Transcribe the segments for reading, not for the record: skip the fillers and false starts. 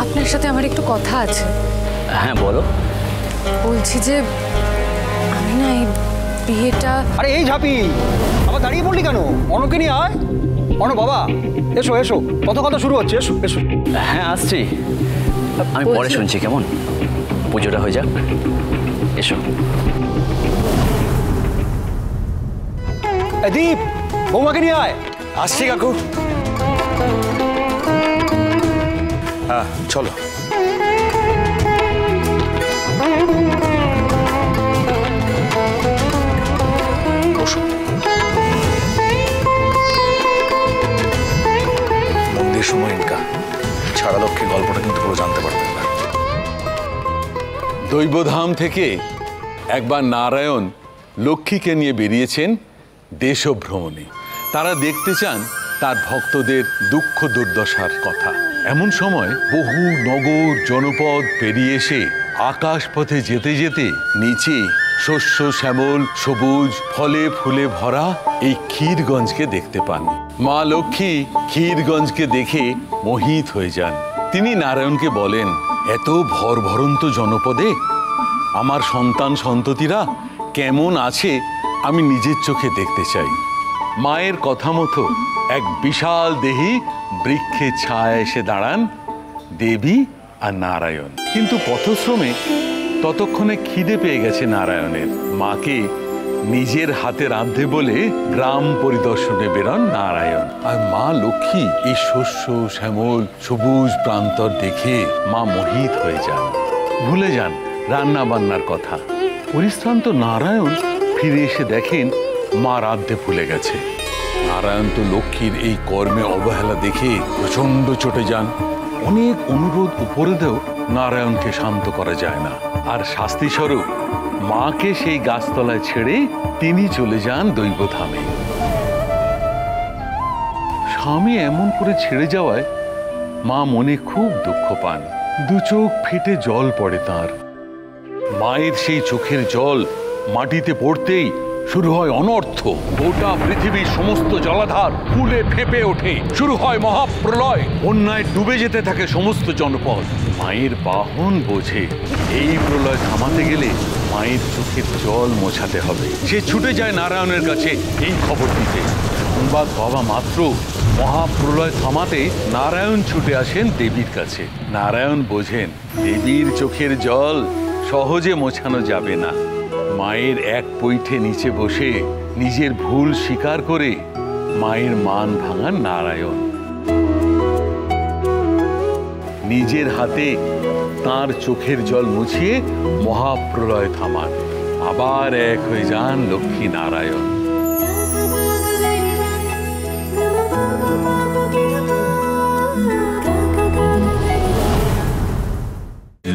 আপনার সাথে আমার একটু কথা আছে। হ্যাঁ বলো। বলছি যে আমি না এই বিয়েটা। আরে এই ঝাঁপি, আবার দাঁড়িয়ে পড়লি কেন? অনকে নিয়ে আয়। অন বাবা, এসো এসো, কথা শুরু হচ্ছে, এসো এসো। হ্যাঁ আসছি, আমি পরে শুনছি, কেমন? পুজোটা হয়ে যাক, এসো। দীপ, বৌমাকে নিয়ে আয়। আসছি কাকু। হ্যাঁ চলো। বসো। মন্দির সময় ইনকা ছাড়া লক্ষ্মীর গল্পটা কিন্তু পুরো জানতে পারবেন না। দৈবধাম থেকে একবার নারায়ণ লক্ষ্মীকে নিয়ে বেরিয়েছেন দেশভ্রমণে। তারা দেখতে চান তার ভক্তদের দুঃখ দুর্দশার কথা। এমন সময় বহু নগর জনপদ পেরিয়ে এসে আকাশপথে যেতে যেতে নিচে শস্য শ্যামল সবুজ ফলে ফুলে ভরা এই ক্ষীরগঞ্জকে দেখতে পান। মা লক্ষ্মী ক্ষীরগঞ্জকে দেখে মোহিত হয়ে যান। তিনি নারায়ণকে বলেন, এত ভরভরন্ত জনপদে আমার সন্তান সন্ততিরা কেমন আছে আমি নিজের চোখে দেখতে চাই। মায়ের কথা মতো এক বিশাল দেহী বৃক্ষে ছায়া এসে দাঁড়ান দেবী আর নারায়ণ। কিন্তু পথশ্রমে ততক্ষণে খিদে পেয়ে গেছে নারায়ণের। মাকে নিজের হাতে রাঁধতে বলে গ্রাম পরিদর্শনে বেরোন নারায়ণ। আর মা লক্ষ্মী এই শস্য শ্যামল সবুজ প্রান্তর দেখে মা মোহিত হয়ে যান, ভুলে যান রান্না বান্নার কথা। পরিশ্রান্ত নারায়ণ ফিরে এসে দেখেন মা রাঁধতে ভুলে গেছে। নারায়ণ তো লক্ষ্মীর এই কর্মে অবহেলা দেখে প্রচন্ড চটে যান। অনেক অনুরোধ উপরেও নারায়ণকে শান্ত করা যায় না। আর শাস্তিস্বরূপ মাকে সেই গাছতলায় ছেড়ে তিনি চলে যান দৈবধামে। স্বামী এমন করে ছেড়ে যাওয়ায় মা মনে খুব দুঃখ পান। দু চোখ ফেটে জল পড়ে তাঁর। মায়ের সেই চোখের জল মাটিতে পড়তেই শুরু হয় অনর্থ। গোটা পৃথিবীর সমস্ত জলাধার ফুলে ফেঁপে ওঠে। শুরু হয় মহাপ্রলয়। বন্যায় ডুবে যেতে থাকে সমস্ত জনপদ। মায়ের বাহন বোঝে এই প্রলয় থামাতে গেলে মায়ের চোখের জল মোছাতে হবে। সে ছুটে যায় নারায়ণের কাছে এই খবর দিতে। সংবাদ পাওয়া মাত্র মহাপ্রলয় থামাতে নারায়ণ ছুটে আসেন দেবীর কাছে। নারায়ণ বোঝেন দেবীর চোখের জল সহজে মোছানো যাবে না। মায়ের এক পৈঠে নিচে বসে নিজের ভুল স্বীকার করে মায়ের মান ভাঙান নারায়ণ। নিজের হাতে তার চোখের জল মুছিয়ে মহাপ্রলয় থামান। আবার এক হয়ে যান লক্ষ্মী নারায়ণ।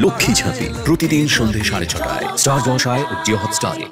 লক্ষ্মী ঝাঁপি প্রতিদিন সন্ধ্যে 6:30টায় স্টার জলসায় ও জিও হটস্টারে।